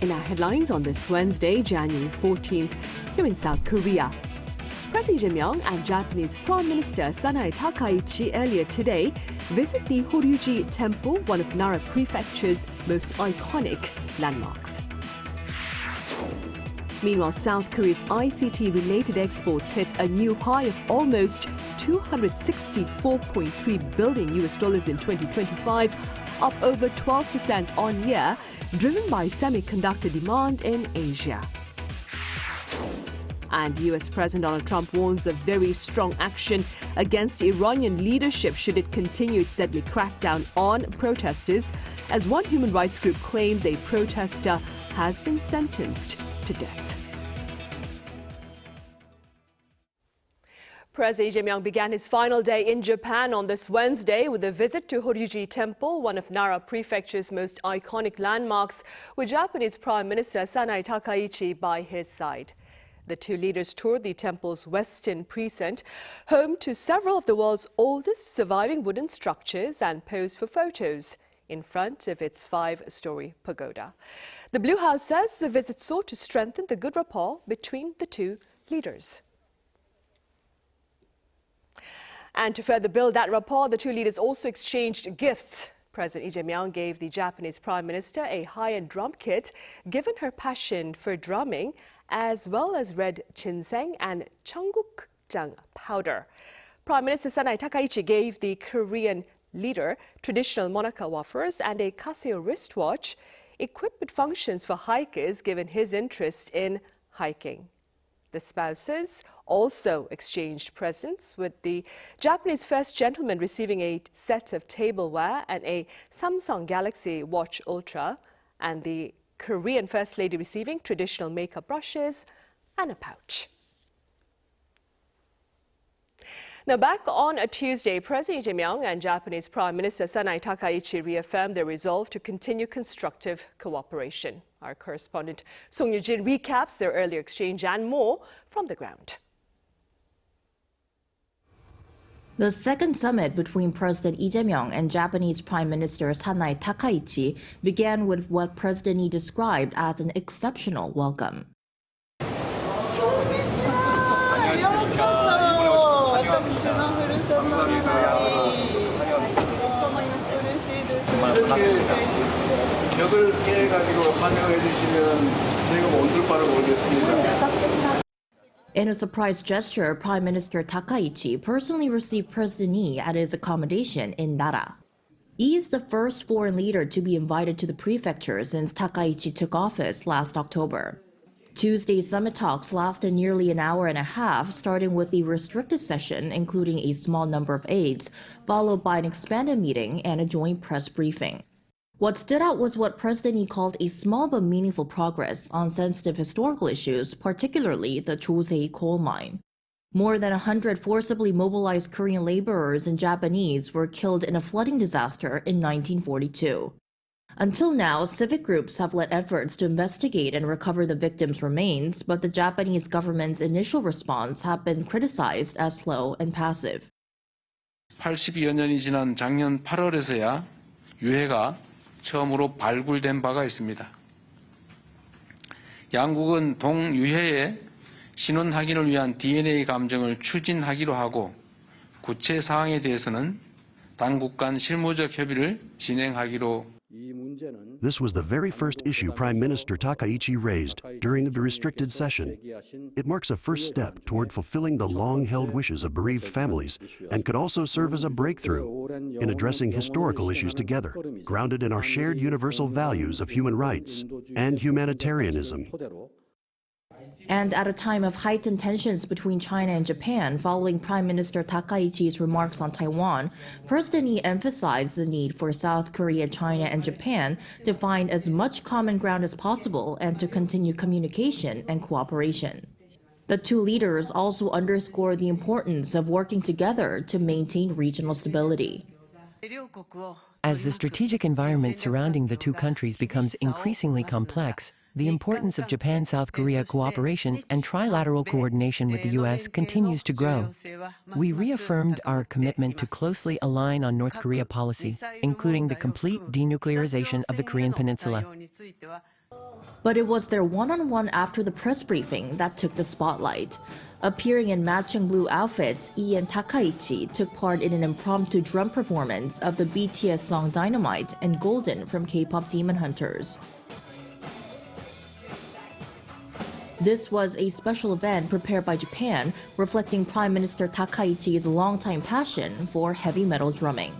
In our headlines on this Wednesday, January 14th, here in South Korea, President Lee Jae-myung and Japanese Prime Minister Sancheoneo Takaichi earlier today visit the Horyuji Temple, one of Nara Prefecture's most iconic landmarks. Meanwhile, South Korea's ICT-related exports hit a new high of almost $264.3 billion in 2025, up over 12% on year, driven by semiconductor demand in Asia. And US President Donald Trump warns of very strong action against the Iranian leadership should it continue its deadly crackdown on protesters, as one human rights group claims a protester has been sentenced to death. President Lee Jae-myung began his final day in Japan on this Wednesday with a visit to Horyuji Temple, one of Nara Prefecture's most iconic landmarks, with Japanese Prime Minister Sancheoneo Takaichi by his side. The two leaders toured the temple's western precinct, home to several of the world's oldest surviving wooden structures, and posed for photos in front of its 5-story pagoda. The Blue House says the visit sought to strengthen the good rapport between the two leaders. And to further build that rapport, the two leaders also exchanged gifts. President Lee Jae-myung gave the Japanese Prime Minister a high-end drum kit, given her passion for drumming, as well as red ginseng and cheonggukjang powder. Prime Minister Sancheoneo Takaichi gave the Korean leader traditional Monaco wafers and a Casio wristwatch, equipped with functions for hikers, given his interest in hiking. The spouses also exchanged presents, with the Japanese First Gentleman receiving a set of tableware and a Samsung Galaxy Watch Ultra, and the Korean First Lady receiving traditional makeup brushes and a pouch. Now, back on a Tuesday, President Lee Jae-myung and Japanese Prime Minister Sancheoneo Takaichi reaffirmed their resolve to continue constructive cooperation. Our correspondent Song Yoo-jin recaps their earlier exchange and more from the ground. The second summit between President Lee Jae-myung and Japanese Prime Minister Sancheoneo Takaichi began with what President Lee described as an exceptional welcome. In a surprise gesture, Prime Minister Takaichi personally received President Lee at his accommodation in Nara. Lee is the first foreign leader to be invited to the prefecture since Takaichi took office last October. Tuesday's summit talks lasted nearly an hour and a half, starting with a restricted session including a small number of aides, followed by an expanded meeting and a joint press briefing. What stood out was what President Lee called a small but meaningful progress on sensitive historical issues, particularly the Chosei coal mine. More than 100 forcibly mobilized Korean laborers and Japanese were killed in a flooding disaster in 1942. Until now, civic groups have led efforts to investigate and recover the victims' remains, but the Japanese government's initial response have been criticized as slow and passive. 80여 년이 지난 작년 8월에서야 유해가 처음으로 발굴된 바가 있습니다. 양국은 동유해의 신원 확인을 위한 DNA 감정을 추진하기로 하고, 구체 사항에 대해서는 당국 간 실무적 협의를 진행하기로. This was the very first issue Prime Minister Takaichi raised during the restricted session. It marks a first step toward fulfilling the long-held wishes of bereaved families and could also serve as a breakthrough in addressing historical issues together, grounded in our shared universal values of human rights and humanitarianism. And at a time of heightened tensions between China and Japan following Prime Minister Takaichi's remarks on Taiwan, President Lee emphasized the need for South Korea, China, and Japan to find as much common ground as possible and to continue communication and cooperation. The two leaders also underscored the importance of working together to maintain regional stability. As the strategic environment surrounding the two countries becomes increasingly complex, the importance of Japan-South Korea cooperation and trilateral coordination with the U.S. continues to grow. We reaffirmed our commitment to closely align on North Korea policy, including the complete denuclearization of the Korean Peninsula. But it was their one-on-one after the press briefing that took the spotlight. Appearing in matching blue outfits, Lee and Takaichi took part in an impromptu drum performance of the BTS song Dynamite and Golden from K-pop Demon Hunters. This was a special event prepared by Japan, reflecting Prime Minister Takaichi's longtime passion for heavy metal drumming.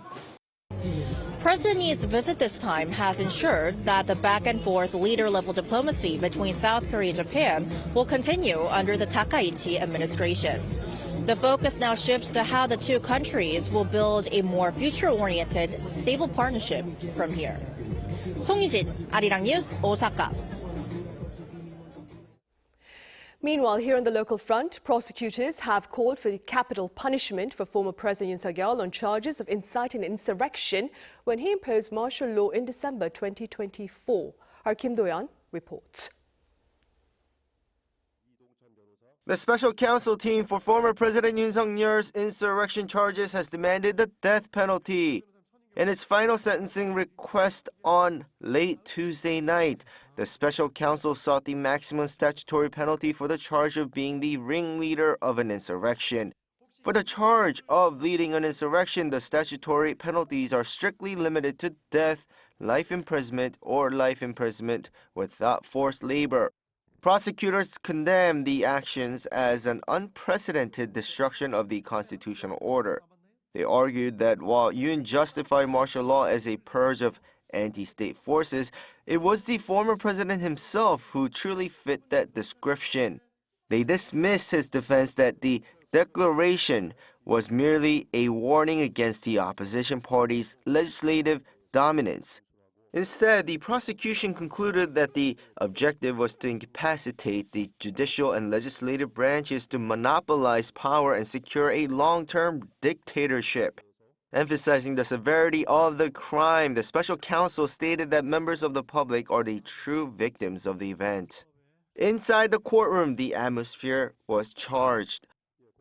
President Lee's visit this time has ensured that the back-and-forth leader-level diplomacy between South Korea and Japan will continue under the Takaichi administration. The focus now shifts to how the two countries will build a more future-oriented, stable partnership from here. 송유진, Arirang News, Osaka. Meanwhile, here on the local front, prosecutors have called for the capital punishment for former President Yoon Suk-yeol on charges of inciting insurrection when he imposed martial law in December 2024. Our Kim Do-yeon reports. The special counsel team for former President Yoon Suk-yeol's insurrection charges has demanded the death penalty. In its final sentencing request on late Tuesday night, the special counsel sought the maximum statutory penalty for the charge of being the ringleader of an insurrection. For the charge of leading an insurrection, the statutory penalties are strictly limited to death, life imprisonment, or life imprisonment without forced labor. Prosecutors condemned the actions as an unprecedented destruction of the constitutional order. They argued that while Yoon justified martial law as a purge of anti-state forces, it was the former president himself who truly fit that description. They dismissed his defense that the declaration was merely a warning against the opposition party's legislative dominance. Instead, the prosecution concluded that the objective was to incapacitate the judicial and legislative branches to monopolize power and secure a long-term dictatorship. Emphasizing the severity of the crime, the special counsel stated that members of the public are the true victims of the event. Inside the courtroom, the atmosphere was charged.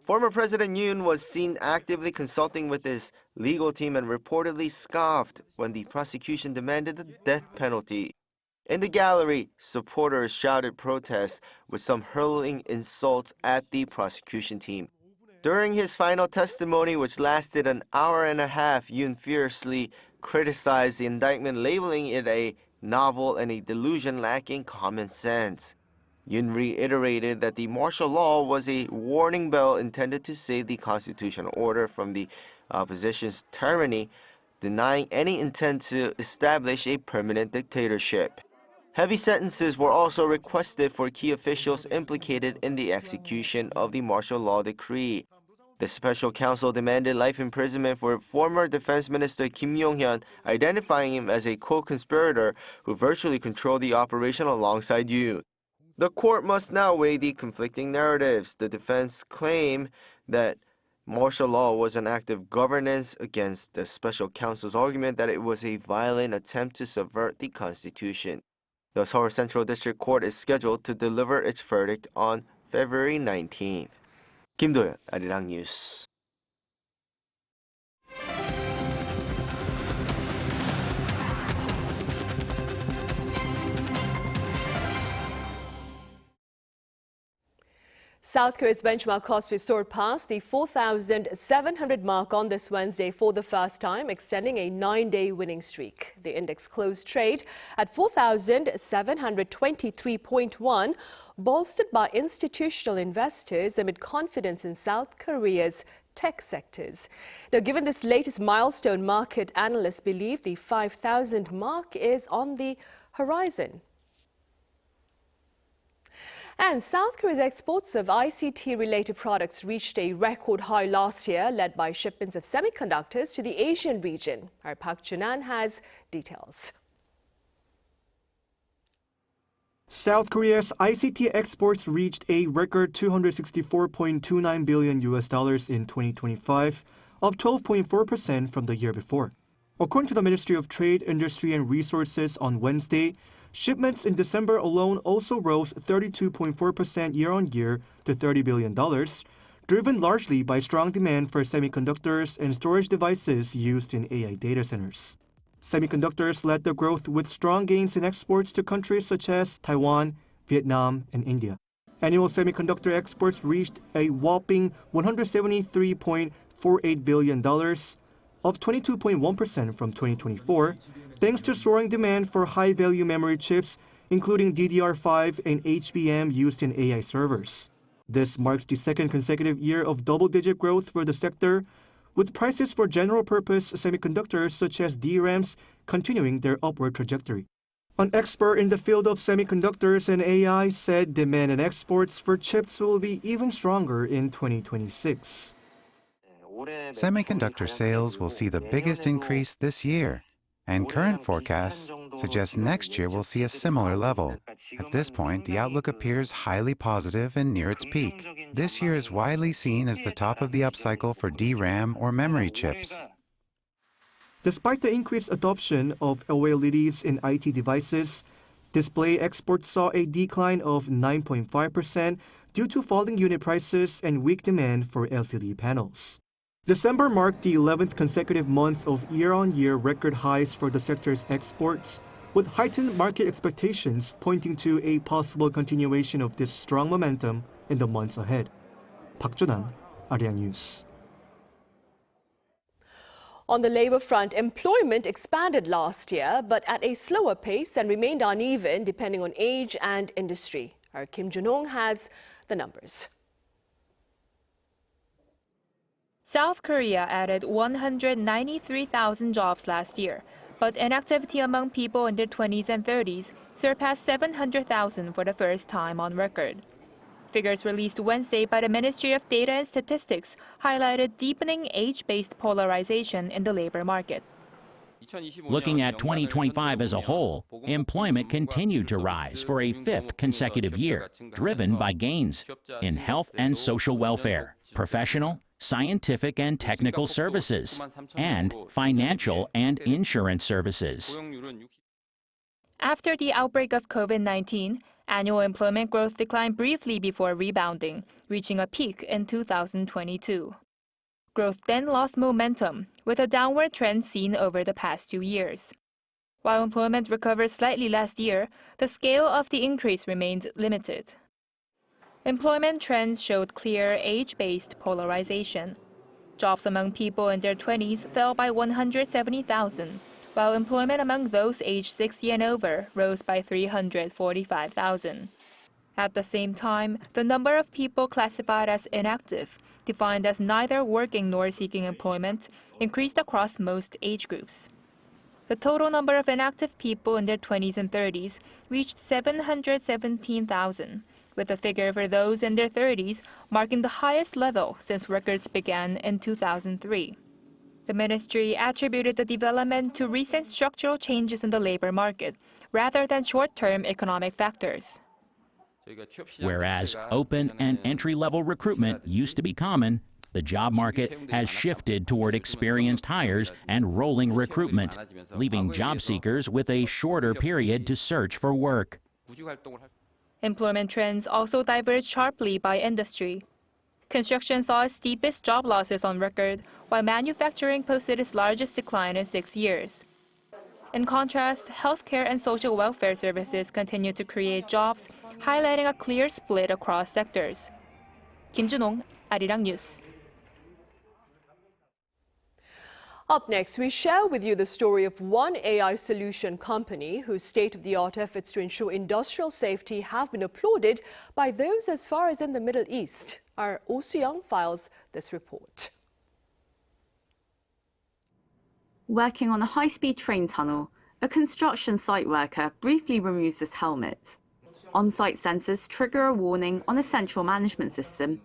Former President Yoon was seen actively consulting with his legal team and reportedly scoffed when the prosecution demanded the death penalty. In the gallery, supporters shouted protests, with some hurling insults at the prosecution team. During his final testimony, which lasted an hour and a half, Yoon fiercely criticized the indictment, labeling it a novel and a delusion lacking common sense. Yoon reiterated that the martial law was a warning bell intended to save the constitutional order from the opposition's tyranny, denying any intent to establish a permanent dictatorship. Heavy sentences were also requested for key officials implicated in the execution of the martial law decree. The special counsel demanded life imprisonment for former Defense Minister Kim Yong-hyun, identifying him as a co-conspirator who virtually controlled the operation alongside Yoon. The court must now weigh the conflicting narratives. The defense claimed that martial law was an act of governance against the special counsel's argument that it was a violent attempt to subvert the constitution. The Seoul Central District Court is scheduled to deliver its verdict on February 19th. Kim Do-yeon, Arirang News. South Korea's benchmark KOSPI soared past the 4,700 mark on this Wednesday for the first time, extending a 9-day winning streak. The index closed trade at 4,723.1, bolstered by institutional investors amid confidence in South Korea's tech sectors. Now, given this latest milestone, market analysts believe the 5,000 mark is on the horizon. And South Korea's exports of ICT-related products reached a record high last year, led by shipments of semiconductors to the Asian region. Our Park Jun-an has details. South Korea's ICT exports reached a record $264.29 billion in 2025, up 12.4% from the year before. According to the Ministry of Trade, Industry and Resources on Wednesday, shipments in December alone also rose 32.4% year-on-year to $30 billion, driven largely by strong demand for semiconductors and storage devices used in AI data centers. Semiconductors led the growth with strong gains in exports to countries such as Taiwan, Vietnam, and India. Annual semiconductor exports reached a whopping $173.48 billion, up 22.1% from 2024, thanks to soaring demand for high-value memory chips, including DDR5 and HBM used in AI servers. This marks the second consecutive year of double-digit growth for the sector, with prices for general-purpose semiconductors such as DRAMs continuing their upward trajectory. An expert in the field of semiconductors and AI said demand and exports for chips will be even stronger in 2026. Semiconductor sales will see the biggest increase this year, and current forecasts suggest next year will see a similar level. At this point, the outlook appears highly positive and near its peak. This year is widely seen as the top of the upcycle for DRAM or memory chips. Despite the increased adoption of OLEDs in IT devices, display exports saw a decline of 9.5% due to falling unit prices and weak demand for LCD panels. December marked the 11th consecutive month of year-on-year record highs for the sector's exports, with heightened market expectations pointing to a possible continuation of this strong momentum in the months ahead. Park Jun-han, Arirang News. On the labor front, employment expanded last year, but at a slower pace and remained uneven depending on age and industry. Our Kim Jun-hong has the numbers. South Korea added 193,000 jobs last year, but inactivity among people in their 20s and 30s surpassed 700,000 for the first time on record. Figures released Wednesday by the Ministry of Data and Statistics highlighted deepening age-based polarization in the labor market. Looking at 2025 as a whole, employment continued to rise for a fifth consecutive year, driven by gains in health and social welfare, professional, scientific and technical services, and financial and insurance services. After the outbreak of COVID-19, annual employment growth declined briefly before rebounding, reaching a peak in 2022. Growth then lost momentum, with a downward trend seen over the past 2 years. While employment recovered slightly last year, the scale of the increase remained limited. Employment trends showed clear age-based polarization. Jobs among people in their 20s fell by 170,000, while employment among those aged 60 and over rose by 345,000. At the same time, the number of people classified as inactive, defined as neither working nor seeking employment, increased across most age groups. The total number of inactive people in their 20s and 30s reached 717,000, with the figure for those in their 30s marking the highest level since records began in 2003. The ministry attributed the development to recent structural changes in the labor market, rather than short-term economic factors. Whereas open and entry-level recruitment used to be common, the job market has shifted toward experienced hires and rolling recruitment, leaving job seekers with a shorter period to search for work. Employment trends also diverged sharply by industry. Construction saw its steepest job losses on record, while manufacturing posted its largest decline in 6 years. In contrast, healthcare and social welfare services continued to create jobs, highlighting a clear split across sectors. Kim Jun-hong, Arirang News. Up next, we share with you the story of one AI solution company whose state-of-the-art efforts to ensure industrial safety have been applauded by those as far as in the Middle East. Our Oh Soo-young files this report. Working on a high-speed train tunnel, a construction site worker briefly removes his helmet. On-site sensors trigger a warning on a central management system,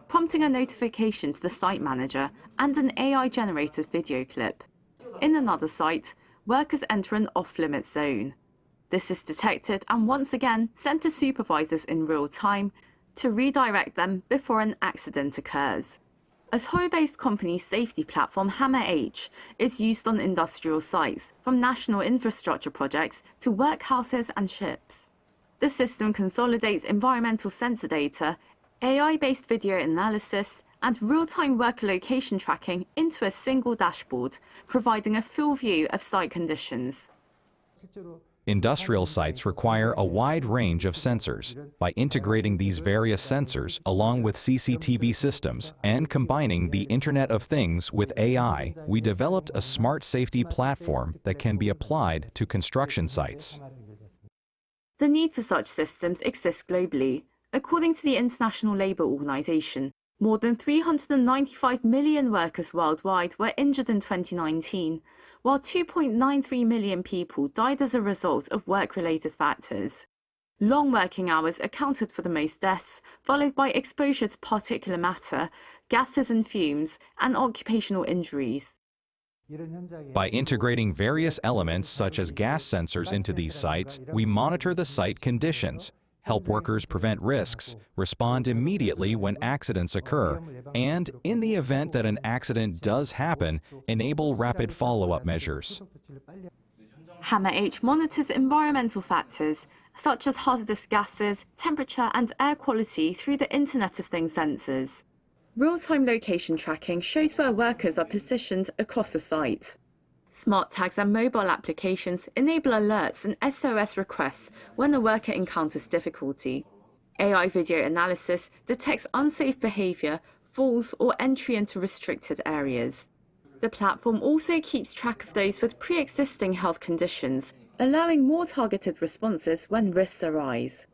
prompting a notification to the site manager and an AI-generated video clip. In another site, workers enter an off-limit zone. This is detected and once again sent to supervisors in real time to redirect them before an accident occurs. A Seoul-based company's safety platform Hammer H is used on industrial sites, from national infrastructure projects to workhouses and ships. The system consolidates environmental sensor data, AI-based video analysis, and real-time worker location tracking into a single dashboard, providing a full view of site conditions. Industrial sites require a wide range of sensors. By integrating these various sensors along with CCTV systems and combining the Internet of Things with AI, we developed a smart safety platform that can be applied to construction sites. The need for such systems exists globally. According to the International Labour Organization, more than 395 million workers worldwide were injured in 2019, while 2.93 million people died as a result of work-related factors. Long working hours accounted for the most deaths, followed by exposure to particulate matter, gases and fumes, and occupational injuries. By integrating various elements such as gas sensors into these sites, we monitor the site conditions, help workers prevent risks, respond immediately when accidents occur, and, in the event that an accident does happen, enable rapid follow-up measures. Hammer H monitors environmental factors, such as hazardous gases, temperature and air quality through the Internet of Things sensors. Real-time location tracking shows where workers are positioned across the site. Smart tags and mobile applications enable alerts and SOS requests when a worker encounters difficulty. AI video analysis detects unsafe behavior, falls, or entry into restricted areas. The platform also keeps track of those with pre-existing health conditions, allowing more targeted responses when risks arise.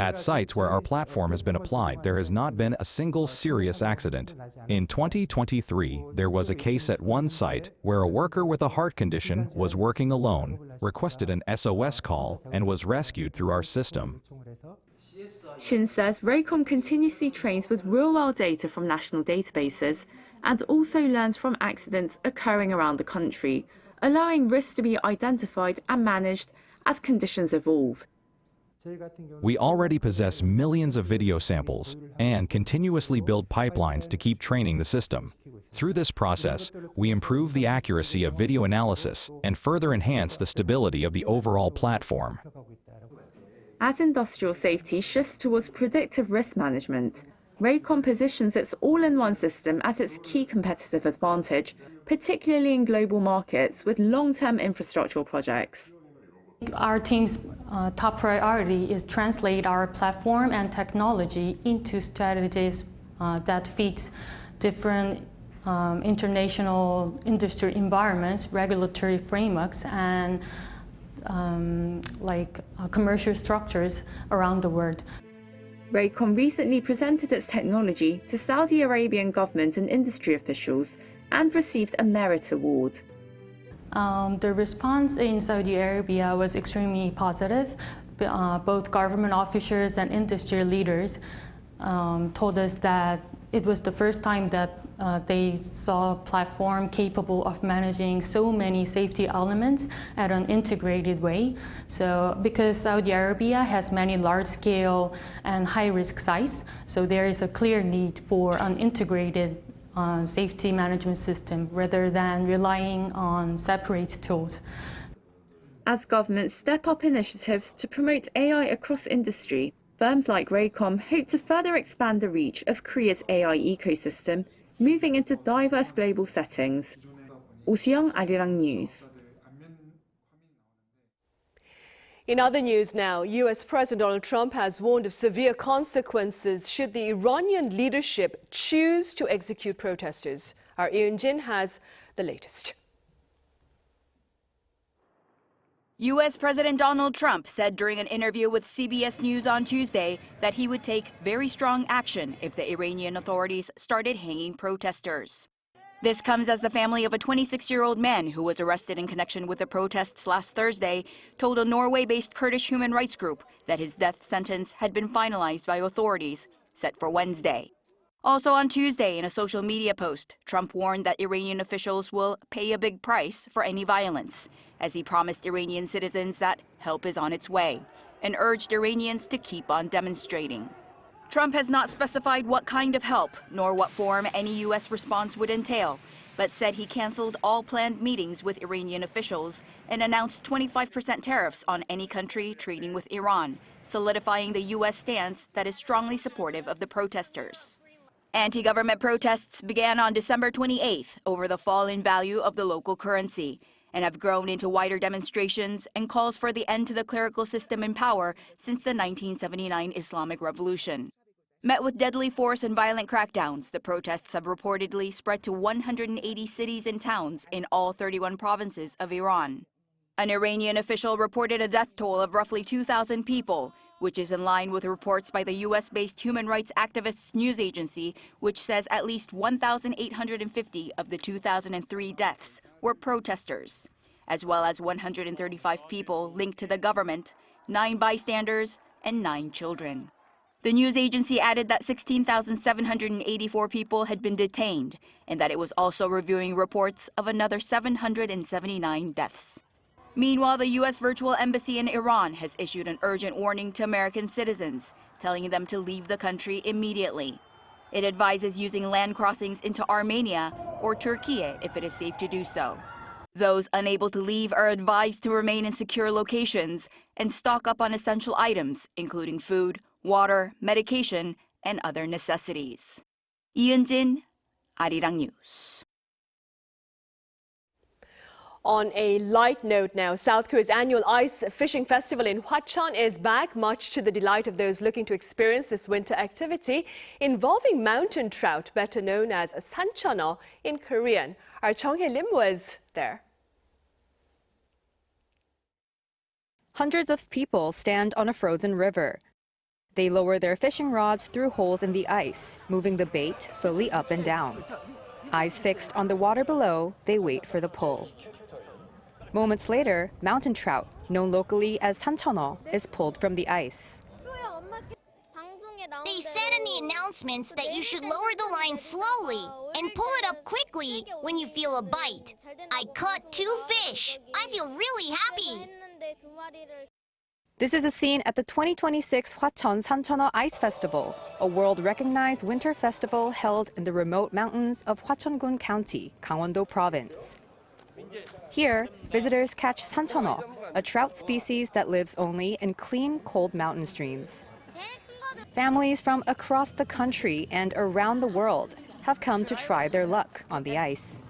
At sites where our platform has been applied, there has not been a single serious accident. In 2023, there was a case at one site where a worker with a heart condition was working alone, requested an SOS call, and was rescued through our system. Shin says Raycom continuously trains with real-world data from national databases and also learns from accidents occurring around the country, allowing risks to be identified and managed as conditions evolve. We already possess millions of video samples and continuously build pipelines to keep training the system. Through this process, we improve the accuracy of video analysis and further enhance the stability of the overall platform. As industrial safety shifts towards predictive risk management, Raycom positions its all-in-one system as its key competitive advantage, particularly in global markets with long-term infrastructural projects. Our team's top priority is translate our platform and technology into strategies that fit different international industry environments, regulatory frameworks, and commercial structures around the world. Raycom recently presented its technology to Saudi Arabian government and industry officials and received a merit award. The response in Saudi Arabia was extremely positive. Both government officials and industry leaders told us that it was the first time that they saw a platform capable of managing so many safety elements at an integrated way. So because Saudi Arabia has many large-scale and high-risk sites, so there is a clear need for an integrated safety management system rather than relying on separate tools. As governments step up initiatives to promote AI across industry, firms like Raycom hope to further expand the reach of Korea's AI ecosystem, moving into diverse global settings. Oseong, Arirang News. In other news now, U.S. President Donald Trump has warned of severe consequences should the Iranian leadership choose to execute protesters. Our Yoon has the latest. U.S. President Donald Trump said during an interview with CBS News on Tuesday that he would take very strong action if the Iranian authorities started hanging protesters. This comes as the family of a 26-year-old man who was arrested in connection with the protests last Thursday told a Norway-based Kurdish human rights group that his death sentence had been finalized by authorities, set for Wednesday. Also on Tuesday, in a social media post, Trump warned that Iranian officials will pay a big price for any violence, as he promised Iranian citizens that help is on its way, and urged Iranians to keep on demonstrating. Trump has not specified what kind of help, nor what form any U.S. response would entail, but said he canceled all planned meetings with Iranian officials and announced 25% tariffs on any country trading with Iran, solidifying the U.S. stance that is strongly supportive of the protesters. Anti-government protests began on December 28th over the fall in value of the local currency and have grown into wider demonstrations and calls for the end to the clerical system in power since the 1979 Islamic Revolution. Met with deadly force and violent crackdowns, the protests have reportedly spread to 180 cities and towns in all 31 provinces of Iran. An Iranian official reported a death toll of roughly 2,000 people, which is in line with reports by the U.S.-based human rights activists news agency, which says at least 1,850 of the 2003 deaths were protesters, as well as 135 people linked to the government, 9 bystanders, and 9 children. The news agency added that 16,784 people had been detained and that it was also reviewing reports of another 779 deaths. Meanwhile, the U.S. virtual embassy in Iran has issued an urgent warning to American citizens, telling them to leave the country immediately. It advises using land crossings into Armenia or Turkey if it is safe to do so. Those unable to leave are advised to remain in secure locations and stock up on essential items, including food, water, medication, and other necessities. 이은진, Arirang News. On a light note now, South Korea's annual ice fishing festival in Hwacheon is back, much to the delight of those looking to experience this winter activity involving mountain trout, better known as Sancheoneo in Korean. Our Chong-hye Lim was there. Hundreds of people stand on a frozen river. They lower their fishing rods through holes in the ice, moving the bait slowly up and down. Eyes fixed on the water below, they wait for the pull. Moments later, mountain trout, known locally as Sancheoneo, is pulled from the ice. They said in the announcements that you should lower the line slowly and pull it up quickly when you feel a bite. I caught 2 fish. I feel really happy. This is a scene at the 2026 Hwacheon Sancheoneo Ice Festival, a world-recognized winter festival held in the remote mountains of Hwacheon-gun County, Gangwon-do Province. Here, visitors catch Sancheoneo, a trout species that lives only in clean, cold mountain streams. Families from across the country and around the world have come to try their luck on the ice.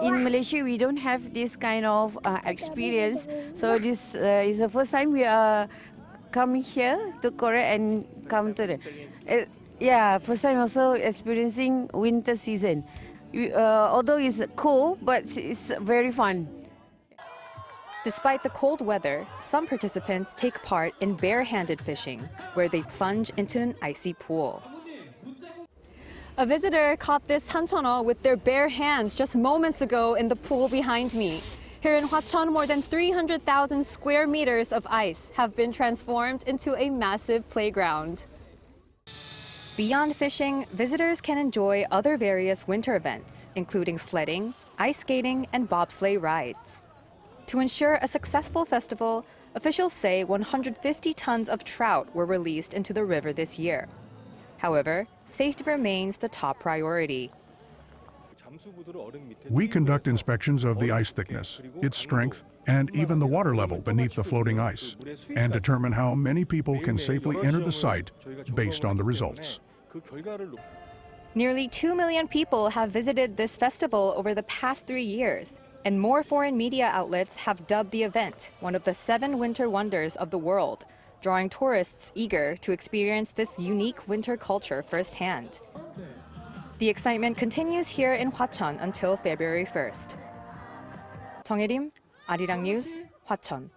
In Malaysia, we don't have this kind of experience, so this is the first time we are coming here to Korea and come to the first time also experiencing winter season. Although it's cold, but it's very fun. Despite the cold weather, some participants take part in bare-handed fishing, where they plunge into an icy pool. A visitor caught this Sancheoneo with their bare hands just moments ago in the pool behind me. Here in Hwacheon, more than 300,000 square meters of ice have been transformed into a massive playground. Beyond fishing, visitors can enjoy other various winter events, including sledding, ice skating, and bobsleigh rides. To ensure a successful festival, officials say 150 tons of trout were released into the river this year. However, safety remains the top priority. We conduct inspections of the ice thickness, its strength, and even the water level beneath the floating ice, and determine how many people can safely enter the site based on the results. Nearly 2 million people have visited this festival over the past 3 years, and more foreign media outlets have dubbed the event one of the 7 winter wonders of the world, drawing tourists eager to experience this unique winter culture firsthand. The excitement continues here in Hwacheon until February 1st. Chong-hye Lim, Arirang News, Hwacheon.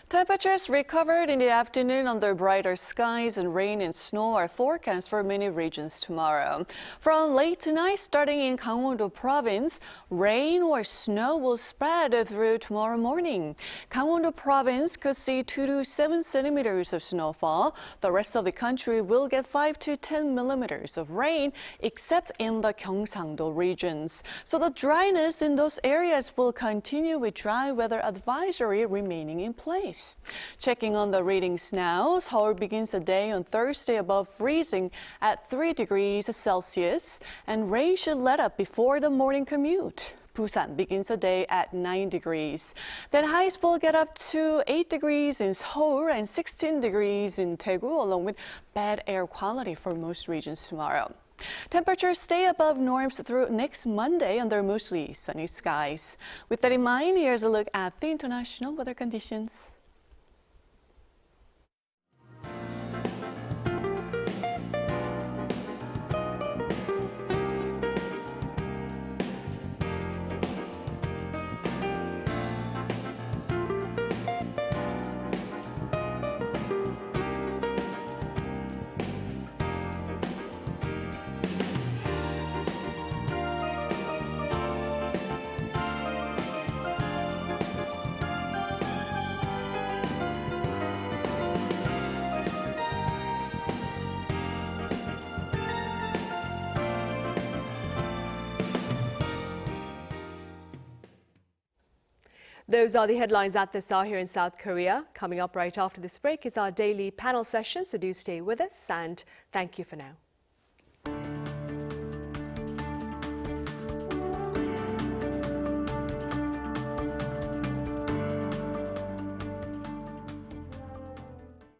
Temperatures recovered in the afternoon under brighter skies, and rain and snow are forecast for many regions tomorrow. From late tonight, starting in Gangwon-do Province, rain or snow will spread through tomorrow morning. Gangwon-do Province could see 2 to 7 centimeters of snowfall. The rest of the country will get 5 to 10 millimeters of rain, except in the Gyeongsang-do regions. So the dryness in those areas will continue with dry weather advisory remaining in place. degrees. Checking on the readings now, Seoul begins the day on Thursday above freezing at 3 degrees Celsius, and rain should let up before the morning commute. Busan begins the day at 9 degrees. Then highs will get up to 8 degrees in Seoul and 16 degrees in Daegu, along with bad air quality for most regions tomorrow. Temperatures stay above norms through next Monday under mostly sunny skies. With that in mind, here's a look at the international weather conditions. Those are the headlines at this hour here in South Korea. Coming up right after this break is our daily panel session, so do stay with us, and thank you for now.